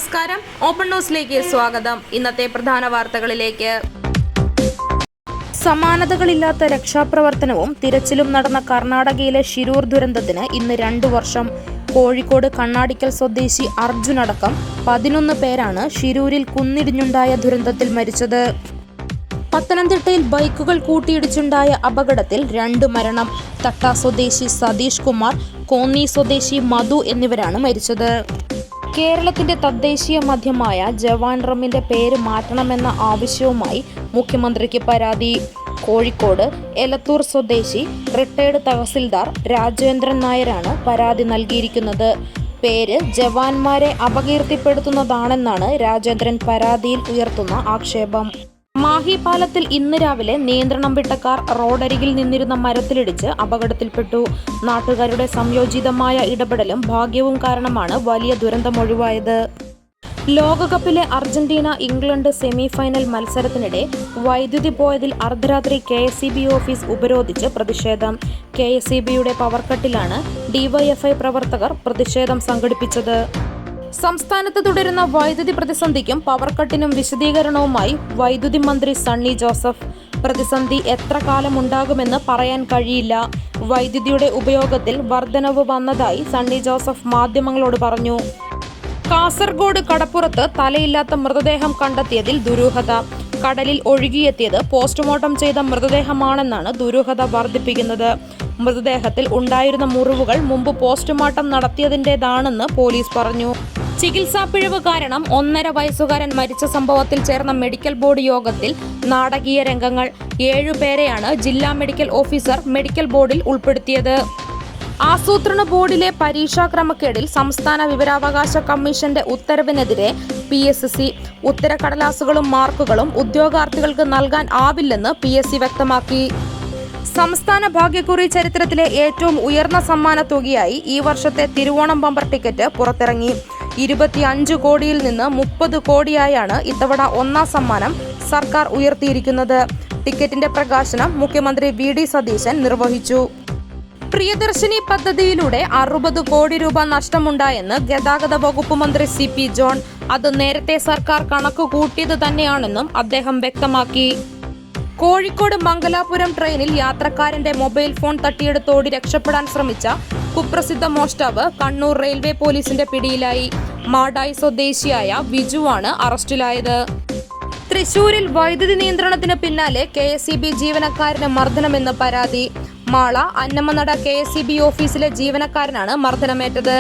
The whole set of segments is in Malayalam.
നമസ്കാരം, ഓപ്പൺ ന്യൂസിലേക്ക് സ്വാഗതം. ഇന്നത്തെ പ്രധാന വാർത്തകളിലേക്ക്. സമാനതകളില്ലാത്ത രക്ഷാപ്രവർത്തനവും തിരച്ചിലും നടന്ന കർണാടകയിലെ ഷിരൂർ ദുരന്തത്തിന് ഇന്ന് 2 വർഷം. കോഴിക്കോട് കണ്ണാടിക്കൽ സ്വദേശി അർജുൻ അടക്കം 11 പേരാണ് ഷിരൂരിൽ കുന്നിടിഞ്ഞുണ്ടായ ദുരന്തത്തിൽ മരിച്ചത്. പത്തനംതിട്ടയിൽ ബൈക്കുകൾ കൂട്ടിയിടിച്ചുണ്ടായ അപകടത്തിൽ 2 മരണം. തട്ട സ്വദേശി സതീഷ് കുമാർ, കോന്നി സ്വദേശി മധു എന്നിവരാണ് മരിച്ചത്. കേരളത്തിന്റെ തദ്ദേശീയ മദ്യമായ ജവാൻ റമ്മിന്റെ പേര് മാറ്റണമെന്ന ആവശ്യവുമായി മുഖ്യമന്ത്രിക്ക് പരാതി. കോഴിക്കോട് എലത്തൂർ സ്വദേശി റിട്ടയർഡ് തഹസിൽദാർ രാജേന്ദ്രൻ നായരാണ് പരാതി നൽകിയിരിക്കുന്നത്. പേര് ജവാന്മാരെ അപകീർത്തിപ്പെടുത്തുന്നതാണെന്നാണ് രാജേന്ദ്രൻ പരാതിയിൽ ഉയർത്തുന്ന ആക്ഷേപം. മാഹി പാലത്തിൽ ഇന്ന് രാവിലെ നിയന്ത്രണം വിട്ട കാർ റോഡരികിൽ നിന്നിരുന്ന മരത്തിലിടിച്ച് അപകടത്തിൽപ്പെട്ടു. നാട്ടുകാരുടെ സംയോജിതമായ ഇടപെടലും ഭാഗ്യവും കാരണമാണ് വലിയ ദുരന്തമൊഴിവായത്. ലോകകപ്പിലെ അർജന്റീന ഇംഗ്ലണ്ട് സെമി ഫൈനൽ മത്സരത്തിനിടെ വൈദ്യുതി പോയതിൽ അർദ്ധരാത്രി KSEB ഓഫീസ് ഉപരോധിച്ച് പ്രതിഷേധം. KSEBയുടെ പവർ കട്ടിലാണ് DYFI പ്രവർത്തകർ പ്രതിഷേധം സംഘടിപ്പിച്ചത്. സംസ്ഥാനത്ത് തുടരുന്ന വൈദ്യുതി പ്രതിസന്ധിക്കും പവർ കട്ടിനും വിശദീകരണവുമായി വൈദ്യുതി മന്ത്രി സണ്ണി ജോസഫ്. പ്രതിസന്ധി എത്ര കാലമുണ്ടാകുമെന്ന് പറയാൻ കഴിയില്ല. വൈദ്യുതിയുടെ ഉപയോഗത്തിൽ വർധനവ് വന്നതായി സണ്ണി ജോസഫ് മാധ്യമങ്ങളോട് പറഞ്ഞു. കാസർഗോഡ് കടപ്പുറത്ത് തലയില്ലാത്ത മൃതദേഹം കണ്ടെത്തിയതിൽ ദുരൂഹത. കടലിൽ ഒഴുകിയെത്തിയത് പോസ്റ്റ്മോർട്ടം ചെയ്ത മൃതദേഹമാണെന്നാണ് ദുരൂഹത വർദ്ധിപ്പിക്കുന്നത്. മൃതദേഹത്തിൽ ഉണ്ടായിരുന്ന മുറിവുകൾ മുമ്പ് പോസ്റ്റ്മോർട്ടം നടത്തിയതിൻ്റെതാണെന്ന് പോലീസ് പറഞ്ഞു. ചികിത്സാ പിഴവ് കാരണം 1.5 വയസ്സുകാരൻ മരിച്ച സംഭവത്തിൽ ചേർന്ന മെഡിക്കൽ ബോർഡ് യോഗത്തിൽ നാടകീയ രംഗങ്ങൾ. 7 പേരെയാണ് ജില്ലാ മെഡിക്കൽ ഓഫീസർ മെഡിക്കൽ ബോർഡിൽ ഉൾപ്പെടുത്തിയത്. ആസൂത്രണ ബോർഡിലെ പരീക്ഷാ ക്രമക്കേടിൽ സംസ്ഥാന വിവരാവകാശ കമ്മീഷന്റെ ഉത്തരവിനെതിരെ PSC. ഉത്തരക്കടലാസുകളും മാർക്കുകളും ഉദ്യോഗാർത്ഥികൾക്ക് നൽകാൻ ആവില്ലെന്ന് PSC വ്യക്തമാക്കി. സംസ്ഥാന ഭാഗ്യക്കുറി ചരിത്രത്തിലെ ഏറ്റവും ഉയർന്ന സമ്മാന തുകയായി ഈ വർഷത്തെ തിരുവോണം ബമ്പർ ടിക്കറ്റ് പുറത്തിറങ്ങി. 25 കോടിയിൽ നിന്ന് 30 കോടിയായാണ് ഇത്തവണ ഒന്നാം സമ്മാനം സർക്കാർ ഉയർത്തിയിരിക്കുന്നത്. ടിക്കറ്റിന്റെ പ്രകാശനം മുഖ്യമന്ത്രി VD സതീശൻ നിർവഹിച്ചു. പ്രിയദർശിനി പദ്ധതിയിലൂടെ 60 കോടി രൂപ നഷ്ടമുണ്ടായെന്ന് ഗതാഗത വകുപ്പ് മന്ത്രി CP ജോൺ. അത് നേരത്തെ സർക്കാർ കണക്ക് കൂട്ടിയത് തന്നെയാണെന്നും അദ്ദേഹം വ്യക്തമാക്കി. കോഴിക്കോട് മംഗലാപുരം ട്രെയിനിൽ യാത്രക്കാരന്റെ മൊബൈൽ ഫോൺ തട്ടിയെടുത്തോടി രക്ഷപ്പെടാൻ ശ്രമിച്ച കുപ്രസിദ്ധ മോഷ്ടാവ് കണ്ണൂർ റെയിൽവേ പോലീസിന്റെ പിടിയിലായി. മാടായി സ്വദേശിയായ വിജുവാണ് അറസ്റ്റിലായത്. തൃശൂരിൽ വൈദ്യുതി നിയന്ത്രണത്തിന് പിന്നാലെ KSEB ജീവനക്കാരന് മർദ്ദനമെന്ന് പരാതി. മാള അന്നമനട KSEB ഓഫീസിലെ ജീവനക്കാരനാണ് മർദ്ദനമേറ്റത്.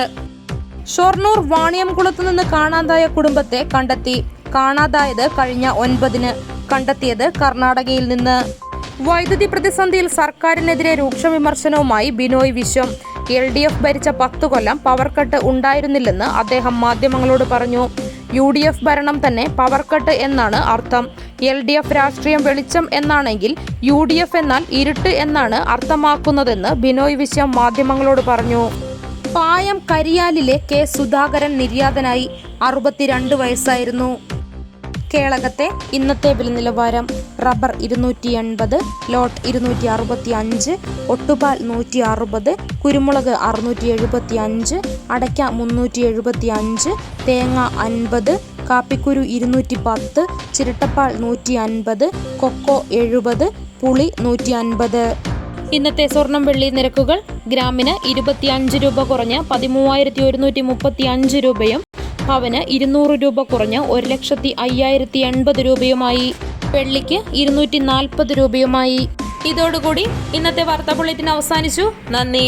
ഷൊർണൂർ വാണിയംകുളത്ത് നിന്ന് കാണാതായ കുടുംബത്തെ കണ്ടെത്തി. കാണാതായത് കഴിഞ്ഞ 9-ന്, കണ്ടെത്തിയത് കർണാടകയിൽ നിന്ന്. വൈദ്യുതി പ്രതിസന്ധിയിൽ സർക്കാരിനെതിരെ രൂക്ഷ വിമർശനവുമായി ബിനോയ് വിശ്വം. LDF ഭരിച്ച 10 കൊല്ലം പവർ കട്ട് ഉണ്ടായിരുന്നില്ലെന്ന് അദ്ദേഹം മാധ്യമങ്ങളോട് പറഞ്ഞു. UDF ഭരണം തന്നെ പവർ കട്ട് എന്നാണ് അർത്ഥം. LDF രാഷ്ട്രീയം വെളിച്ചം എന്നാണെങ്കിൽ UDF എന്നാൽ ഇരുട്ട് എന്നാണ് അർത്ഥമാക്കുന്നതെന്ന് ബിനോയ് വിശ്വം മാധ്യമങ്ങളോട് പറഞ്ഞു. പായം കരിയാലിലെ K സുധാകരൻ നിര്യാതനായി. 62 വയസ്സായിരുന്നു. കേളകത്തെ ഇന്നത്തെ വില നിലവാരം: റബ്ബർ 280, ലോട്ട് 265, ഒട്ടുപാൽ 160, കുരുമുളക് 675, അടയ്ക്ക 375, തേങ്ങ 50, കാപ്പിക്കുരു 210, ചിരട്ടപ്പാൽ 150, കൊക്കോ 70, പുളി 150. ഇന്നത്തെ സ്വർണം വെള്ളി നിരക്കുകൾ: ഗ്രാമിന് 25 രൂപ കുറഞ്ഞ് 13,135 രൂപയും പവന് 200 രൂപ കുറഞ്ഞ് 1,05,080 രൂപയുമായി. വെള്ളിക്ക് 240 രൂപയുമായി. ഇതോടുകൂടി ഇന്നത്തെ വാർത്താ ബുള്ളറ്റിൻ അവസാനിച്ചു. നന്ദി.